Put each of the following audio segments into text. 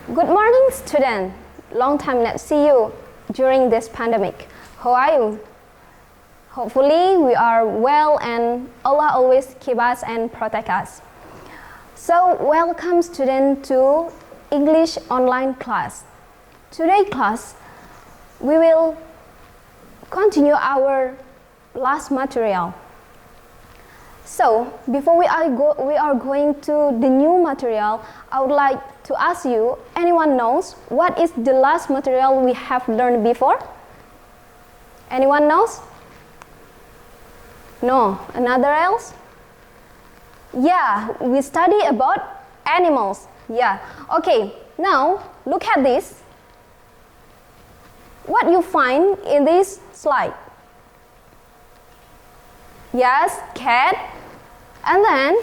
Good morning, student. Long time not see you during this pandemic. How are you? Hopefully we are well and Allah always keep us and protect us. So welcome student to English online class. Today class, we will continue our last material. So before we are going to the new material, I would like to ask you, anyone knows what is the last material we have learned before? Anyone knows? No, another else? Yeah, we study about animals. Yeah, okay, now look at this. What you find in this slide? Yes, cat. And then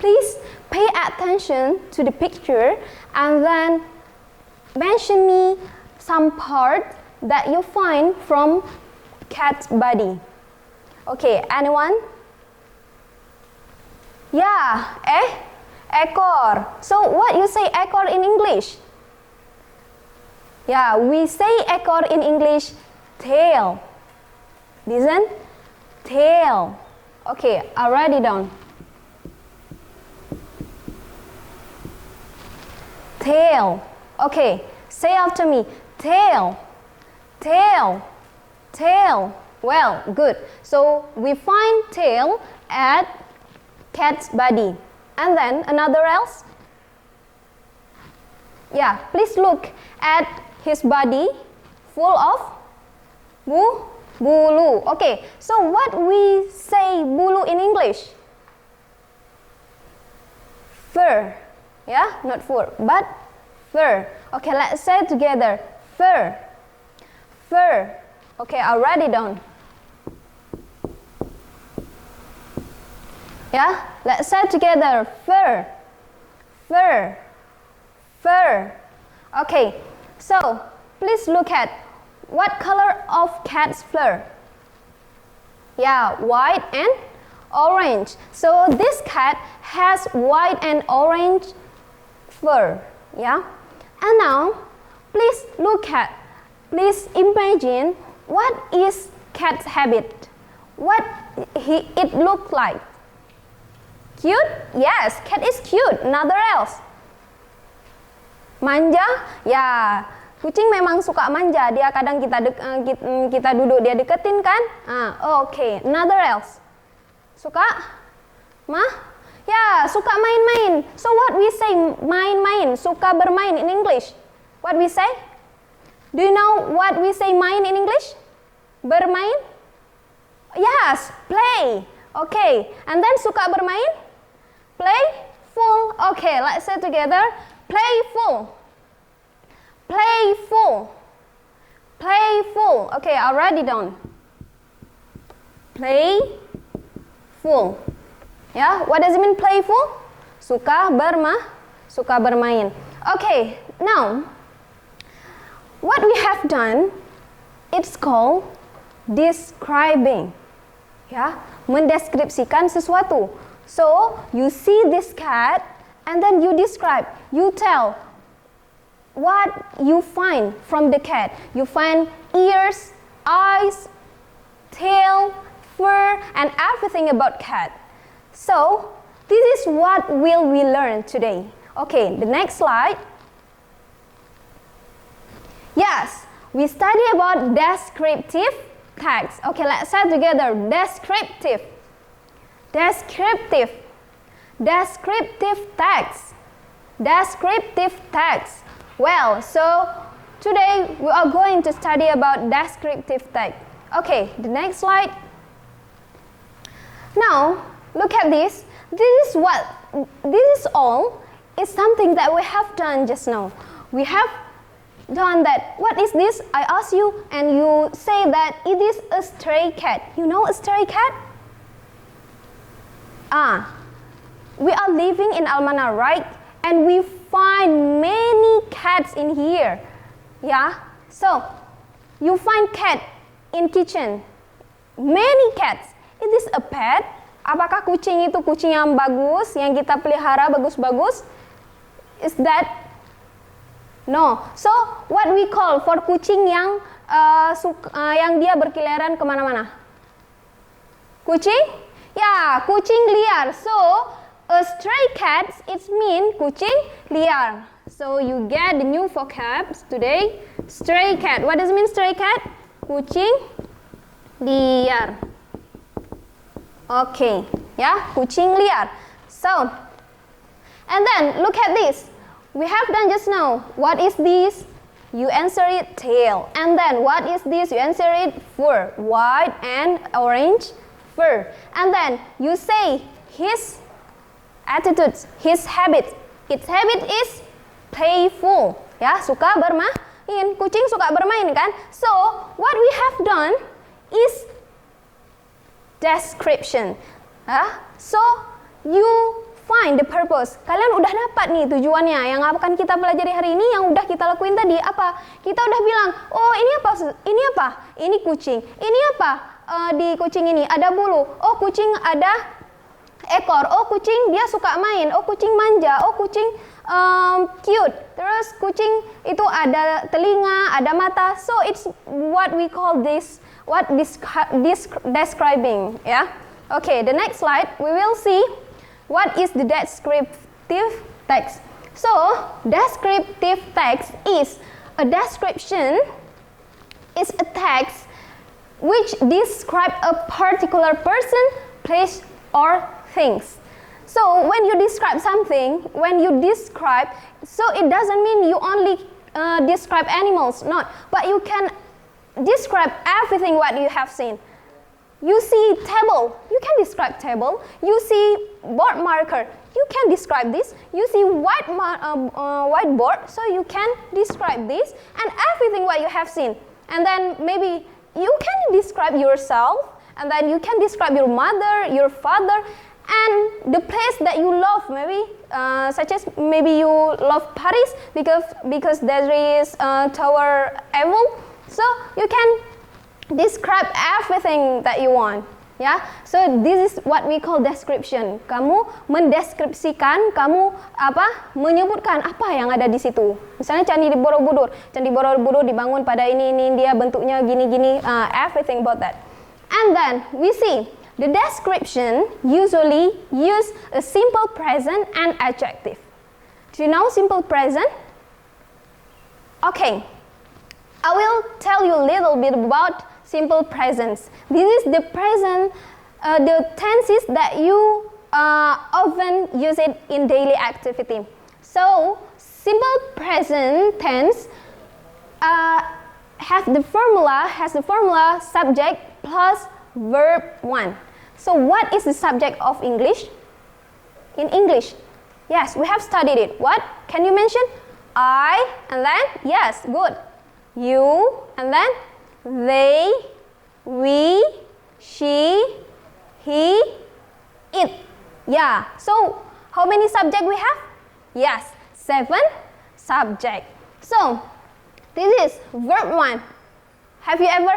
please pay attention to the picture and then mention me some part that you find from cat's body. Okay, anyone? Yeah, ekor. So what you say ekor in English? Yeah, we say ekor in English, tail. Listen, tail. Okay, I'll write it down. Tail. Okay, say after me. Tail. Tail. Tail. Well, good. So we find tail at cat's body. And then another else? Yeah, please look at his body full of bulu. Okay, so what we say bulu in English? Fur. Yeah, not fur, but fur. Okay, let's say it together. Fur. Fur. Okay, I'll write it down. Yeah, let's say it together. Fur. Fur. Fur. Okay, so please look at what color of cat's fur? Yeah, white and orange. So this cat has white and orange fur. Yeah. And now, please please imagine what is cat's habit. What it look like. Cute? Yes, cat is cute. Another else? Manja? Ya, kucing memang suka manja. Dia kadang kita duduk dia deketin kan? Okay. Another else? Suka? Ya, suka main-main. So what we say main-main? Suka bermain in English? What we say? Do you know what we say main in English? Bermain? Yes, play. Okay. And then suka bermain? Playful. Okay, let's say together. Playful. Playful. Playful. Okay, I'll write it down. Playful. Yeah, what does it mean playful? Suka bermain. Okay, now what we have done, it's called describing. Ya, mendeskripsikan sesuatu. So, you see this cat and then you describe, you tell what you find from the cat. You find ears, eyes, tail, fur, and everything about cat. So, this is what will we learn today. Okay, the next slide. Yes, we study about descriptive text. Okay, let's say together. Descriptive. Descriptive. Descriptive text. Descriptive text. Well, so today we are going to study about descriptive text. Okay, the next slide. Now, look at this. This is all is something that we have done just now. We have done that. What is this? I ask you and you say that it is a stray cat. You know a stray cat? We are living in Almanar, right? And we find many cats in here. Yeah? So, you find cat in kitchen. Many cats. Is this a pet? Apakah kucing itu kucing yang bagus, yang kita pelihara bagus-bagus? Is that No. So what we call for kucing yang yang dia berkeliaran kemana-mana? Kucing? Ya, kucing liar. So a stray cat it mean kucing liar. So you get the new vocabs today. Stray cat. What does it mean stray cat? Kucing liar. Okay, ya, kucing liar. So, and then look at this. We have done just now. What is this? You answer it tail. And then what is this? You answer it fur. White and orange fur. And then you say his attitudes, his habit. Its habit is playful. Ya, suka bermain. Kucing suka bermain kan? So, what we have done is description. So, you find the purpose. Kalian udah dapat nih tujuannya. Yang akan kita pelajari hari ini, yang udah kita lakuin tadi apa? Kita udah bilang, oh ini apa? Ini apa? Ini kucing. Ini apa? Di kucing ini ada bulu. Oh kucing ada ekor. Oh kucing dia suka main. Oh kucing manja. Oh kucing cute. Terus kucing itu ada telinga, ada mata. So it's what we call this, describing. Yeah. Okay, the next slide we will see what is the descriptive text. So descriptive text is a description. Is a text which describe a particular person, place, or things. So when you describe something, so it doesn't mean you only describe animals, not, but you can describe everything what you have seen. You see table, you can describe table. You see board marker, you can describe this. You see whiteboard, so you can describe this and everything what you have seen. And then maybe you can describe yourself, and then you can describe your mother, your father, and the place that you love, maybe such as maybe you love Paris because there is Tower Eiffel. So you can describe everything that you want. Ya, so this is what we call description. Kamu mendeskripsikan, kamu menyebutkan apa yang ada di situ. Misalnya Candi Borobudur. Candi Borobudur dibangun pada ini dia bentuknya gini-gini, everything about that. And then we see the description usually use a simple present and adjective. Do you know simple present? Okay, I will tell you a little bit about simple presents. This is the present, the tenses that you often use it in daily activity. So simple present tense has the formula subject plus verb 1. So what is the subject of English? In English, yes, we have studied it. What? Can you mention? I, and then, yes, good. You, and then they, we, she, he, it. Yeah, so how many subject we have? Yes, 7 subject. So this is verb 1. Have you ever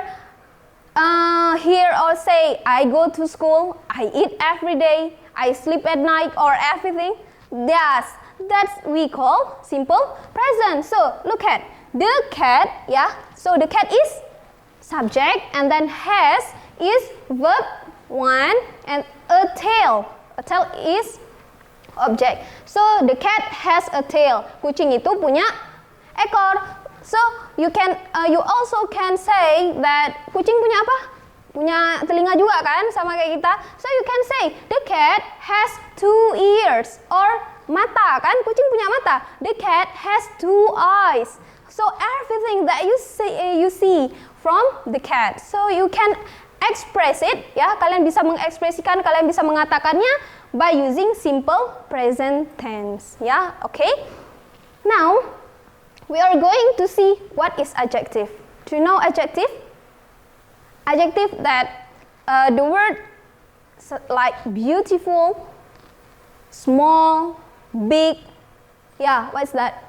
hear or say, I go to school, I eat every day, I sleep at night, or everything? Yes, that's we call simple present. So look at the cat, yeah, so the cat is subject, and then has is verb 1, and a tail is object. So the cat has a tail. Kucing itu punya ekor. So you also can say that kucing punya apa? Punya telinga juga kan, sama kayak kita. So you can say the cat has 2 ears, or mata kan, kucing punya mata. The cat has 2 eyes. So everything that you see from the cat. So you can express it, ya. Kalian bisa mengekspresikan, kalian bisa mengatakannya by using simple present tense, ya. Okay. Now we are going to see what is adjective. Do you know adjective? Adjective that the word like beautiful, small, big. Yeah, what's that?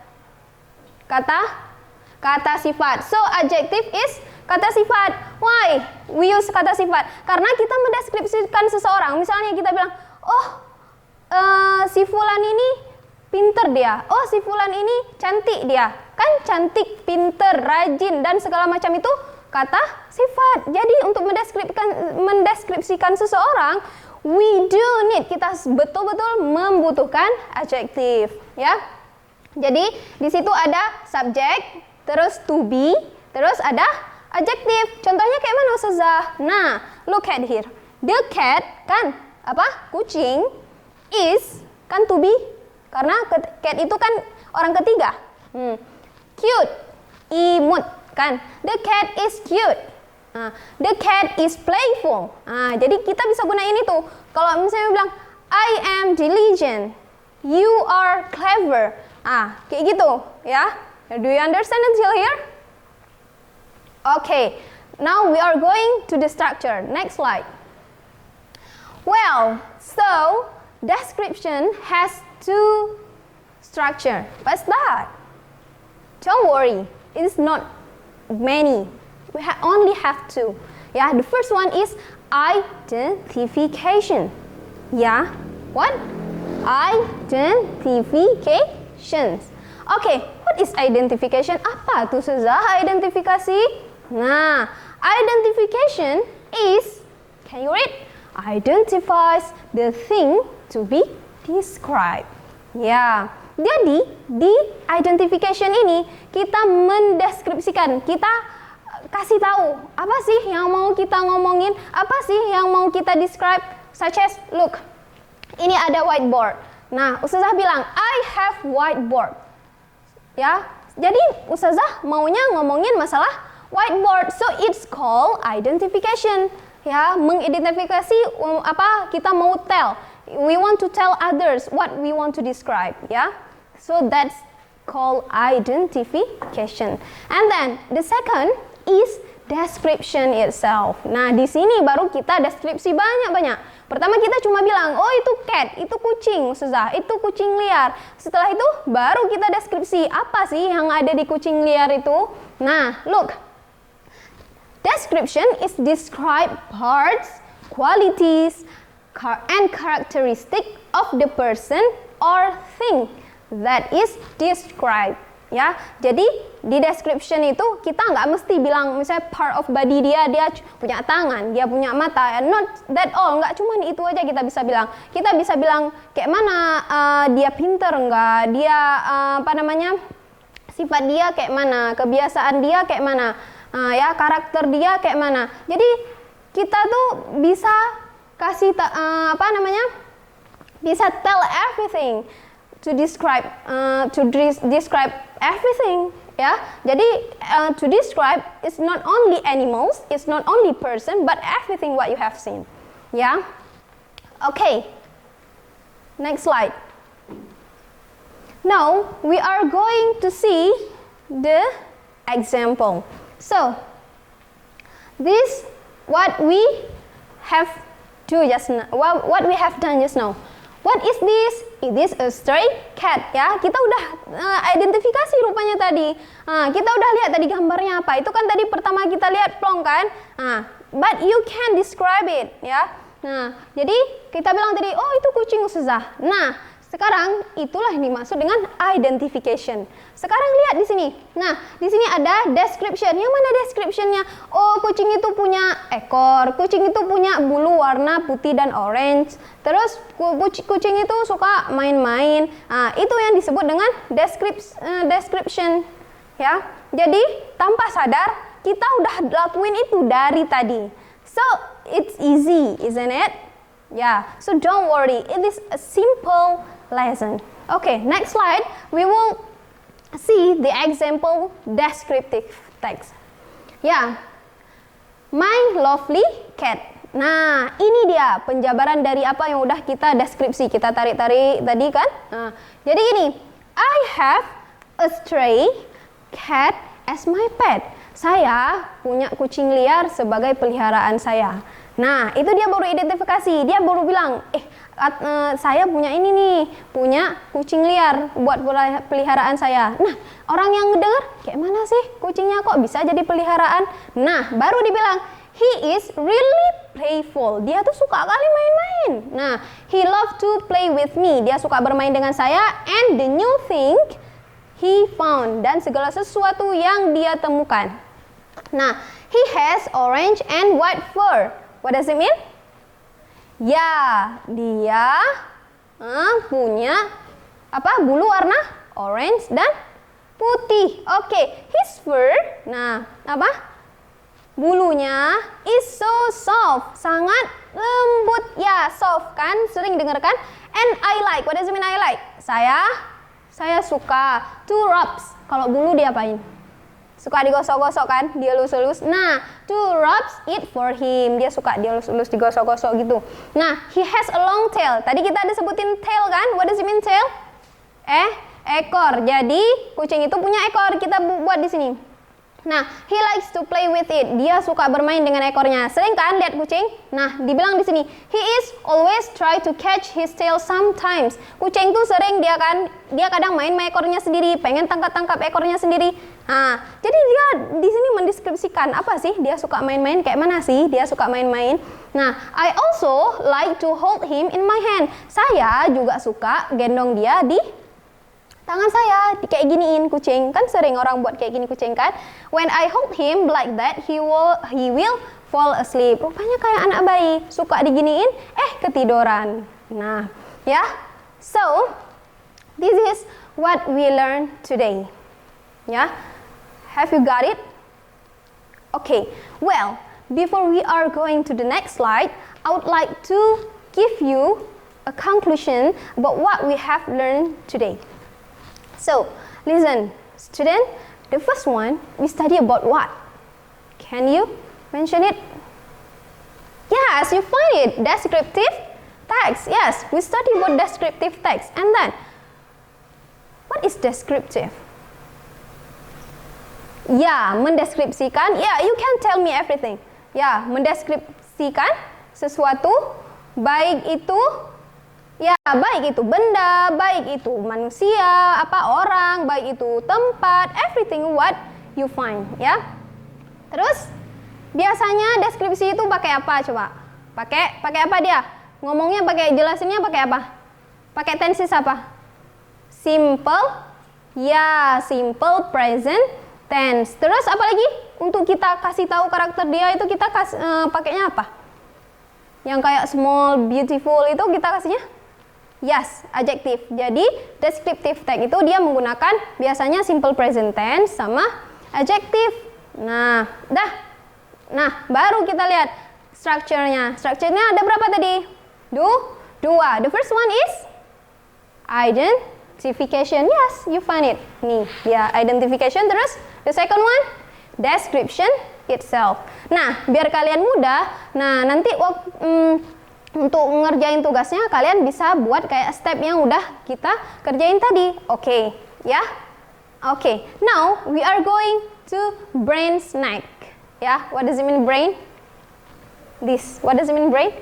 Kata sifat. So adjective is kata sifat. Why we use kata sifat? Karena kita mendeskripsikan seseorang. Misalnya kita bilang, oh si fulan ini pinter dia. Oh, si fulan ini cantik dia. Kan cantik, pinter, rajin, dan segala macam itu kata sifat. Jadi untuk mendeskripsikan seseorang, we do need, kita betul-betul membutuhkan adjektif, ya. Jadi di situ ada subjek, terus to be, terus ada adjektif. Contohnya kayak mana Ustazah? Nah, look at here. The cat kan apa? Kucing is kan to be, karena cat itu kan orang ketiga. Cute, imut kan. The cat is cute. The cat is playful. Jadi kita bisa gunain itu. Kalau misalnya bilang I am diligent, you are clever. Kayak gitu, ya. Do you understand until here? Okay. Now we are going to the structure. Next slide. Well, so description has two structure. What's that? Don't worry, it is not many. We only have two. Yeah, the first one is identification. Yeah, what? Identifications. Okay, what is identification? Apa tuh Ustazah identifikasi? Nah, identification is, can you read? Identifies the thing to be described. Ya, jadi di identification ini kita mendeskripsikan, kita kasih tahu apa sih yang mau kita ngomongin, apa sih yang mau kita describe. Such as, look, ini ada whiteboard. Nah, Ustazah bilang, I have whiteboard. Ya, jadi Ustazah maunya ngomongin masalah whiteboard, so it's called identification. Ya, mengidentifikasi apa kita mau tell. We want to tell others what we want to describe, ya. So that's called identification. And then the second is description itself. Nah, di sini baru kita deskripsi banyak-banyak. Pertama kita cuma bilang, oh itu cat, itu kucing, Ustazah, itu kucing liar. Setelah itu baru kita deskripsi apa sih yang ada di kucing liar itu. Nah, look. Description is describe parts, qualities, and characteristic of the person or thing that is described. Ya, jadi di description itu kita nggak mesti bilang misalnya part of body dia punya tangan, dia punya mata, and not that all, nggak cuma itu aja kita bisa bilang. Kita bisa bilang kayak mana dia pinter nggak, dia apa namanya, sifat dia kayak mana, kebiasaan dia kayak mana. Ya, karakter dia kayak mana. Jadi kita tuh bisa kasih apa namanya, bisa tell everything to describe everything, ya. Jadi to describe is not only animals, it's not only person, but everything what you have seen, ya. Okay, next slide. Now we are going to see the example. So, this what we have do just now, what we have done just now. What is this? It is a stray cat, ya. Kita udah identifikasi rupanya tadi. Kita udah lihat tadi gambarnya apa. Itu kan tadi pertama kita lihat plong kan. But you can describe it, ya. Nah, jadi kita bilang tadi, oh itu kucing Ustazah. Nah, sekarang itulah yang dimaksud dengan identification. Sekarang lihat di sini. Nah, di sini ada description. Yang mana descriptionnya? Oh, kucing itu punya ekor. Kucing itu punya bulu warna putih dan orange. Terus kucing itu suka main-main. Itu yang disebut dengan description. Ya. Jadi tanpa sadar kita udah lakuin itu dari tadi. So it's easy, isn't it? Yeah. So don't worry. It is a simple lesson. Okay, next slide. We will see the example descriptive text. Ya, my lovely cat. Nah, ini dia penjabaran dari apa yang udah kita deskripsi, kita tarik-tarik tadi kan. Jadi gini, I have a stray cat as my pet. Saya punya kucing liar sebagai peliharaan saya. Nah, itu dia baru identifikasi. Dia baru bilang, saya punya ini nih, punya kucing liar buat peliharaan saya. Nah, orang yang ngedenger, kayak mana sih kucingnya kok bisa jadi peliharaan? Nah, baru dibilang, he is really playful. Dia tuh suka kali main-main. Nah, he love to play with me. Dia suka bermain dengan saya. And the new thing he found. Dan segala sesuatu yang dia temukan. Nah, he has orange and white fur. What does it mean? Ya, dia punya bulu warna orange dan putih. Oke, his fur. Nah, bulunya is so soft, sangat lembut. Ya, soft kan, sering dengar kan? And I like, what does it mean I like? Saya suka to rubs. Kalau bulu diapain? Suka digosok-gosok kan, dielus-elus. Nah, to rubs it for him. Dia suka dielus-elus, digosok-gosok gitu. Nah, he has a long tail. Tadi kita ada sebutin tail kan? What does it mean tail? Ekor. Jadi kucing itu punya ekor. Kita buat di sini. Nah, he likes to play with it. Dia suka bermain dengan ekornya. Sering kan lihat kucing? Nah, dibilang di sini, he is always try to catch his tail sometimes. Kucing tuh sering dia kadang main ekornya sendiri, pengen tangkap ekornya sendiri. Nah, jadi dia di sini mendeskripsikan apa sih dia suka main-main, kayak mana sih dia suka main-main. Nah, I also like to hold him in my hand. Saya juga suka gendong dia di tangan saya, kayak giniin kucing. Kan sering orang buat kayak gini kucing kan. When I hold him like that, he will fall asleep. Rupanya kayak anak bayi, suka diginiin, ketiduran. Nah, ya. So, this is what we learned today. Ya. Have you got it? Okay. Well, before we are going to the next slide, I would like to give you a conclusion about what we have learned today. So, listen, student, the first one, we study about what? Can you mention it? Yes, you find it, descriptive text. Yes, we study about descriptive text. And then, what is descriptive? Ya, mendeskripsikan. Ya, you can tell me everything. Ya, mendeskripsikan sesuatu, baik itu benda, baik itu manusia, orang, baik itu tempat, everything what you find, ya. Terus biasanya deskripsi itu pakai apa coba? Pakai apa dia? Ngomongnya jelasinnya pakai apa? Pakai tenses apa? Simple. Ya, simple present tense. Terus apa lagi? Untuk kita kasih tahu karakter dia itu kita pakainya apa? Yang kayak small, beautiful itu kita kasihnya? Yes, adjective. Jadi, descriptive text itu dia menggunakan biasanya simple present tense sama adjective. Nah, baru kita lihat structure-nya. Structure-nya ada berapa tadi? Dua. The first one is identification. Yes, you find it. Nih, dia identification. Terus, the second one, description itself. Nah, biar kalian mudah, nanti untuk ngerjain tugasnya kalian bisa buat kayak step yang udah kita kerjain tadi. Oke, ya? Oke. Now we are going to brain snack. Ya, what does it mean brain? This. What does it mean brain?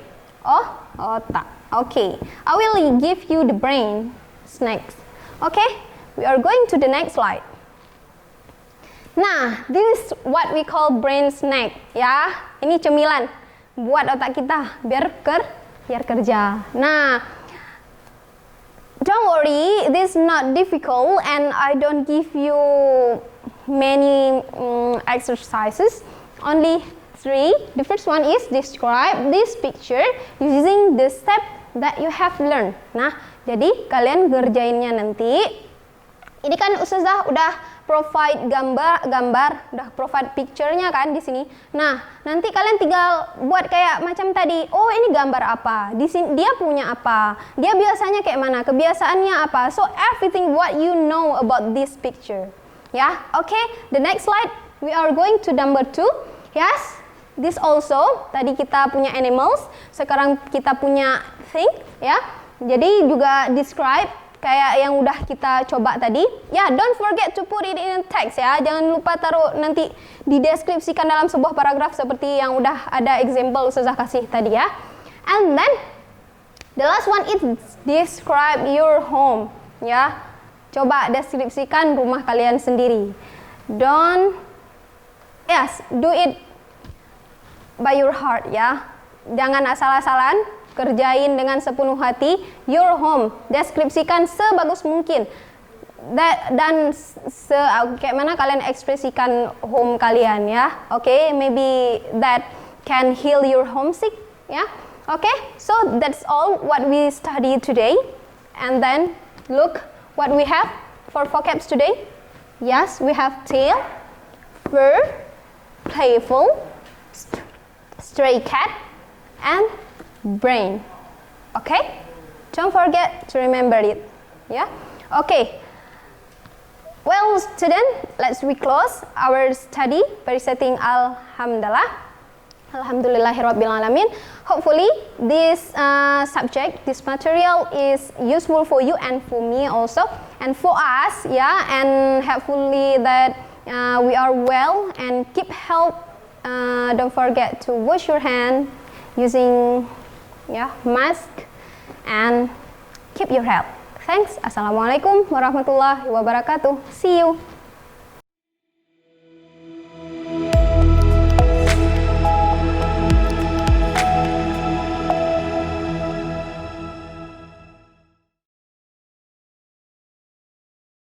Otak. Oke. I will give you the brain snacks. Okay? We are going to the next slide. Nah, this is what we call brain snack. Ya, ini cemilan buat otak kita biar kerja. Nah, don't worry, this is not difficult and I don't give you many exercises, only 3. The first one is describe this picture using the step that you have learned. Nah, jadi kalian ngerjainnya nanti, ini kan Ustazah udah provide gambar, udah provide picture-nya kan di sini. Nah, nanti kalian tinggal buat kayak macam tadi. Oh, ini gambar apa? Di sini dia punya apa? Dia biasanya kayak mana? Kebiasaannya apa? So everything what you know about this picture. Ya, okay. The next slide, we are going to number 2. Yes, this also. Tadi kita punya animals, sekarang kita punya thing. Ya, jadi juga describe. Kayak yang udah kita coba tadi. Ya, don't forget to put it in text ya. Jangan lupa taruh nanti dideskripsikan dalam sebuah paragraf seperti yang udah ada example Ustazah kasih tadi ya. And then the last one is describe your home ya. Coba deskripsikan rumah kalian sendiri. Do it by your heart ya. Jangan asal-asalan, kerjain dengan sepenuh hati. Your home, deskripsikan sebagus mungkin. Dan kayak mana kalian ekspresikan home kalian ya. Okay, maybe that can heal your homesick ya. Okay, so that's all what we study today. And then look what we have for vocabs today. Yes, we have tail, fur, playful, stray cat, and brain. Okay? Don't forget to remember it. Yeah? Okay. Well, student, let's we close our study by reciting Alhamdulillah. Alhamdulillahirabbil alamin. Hopefully, this subject, this material is useful for you and for me also, and for us, yeah. And hopefully that we are well and keep health. Don't forget to wash your hand using mask and keep your health. Thanks. Assalamualaikum warahmatullahi wabarakatuh. See you.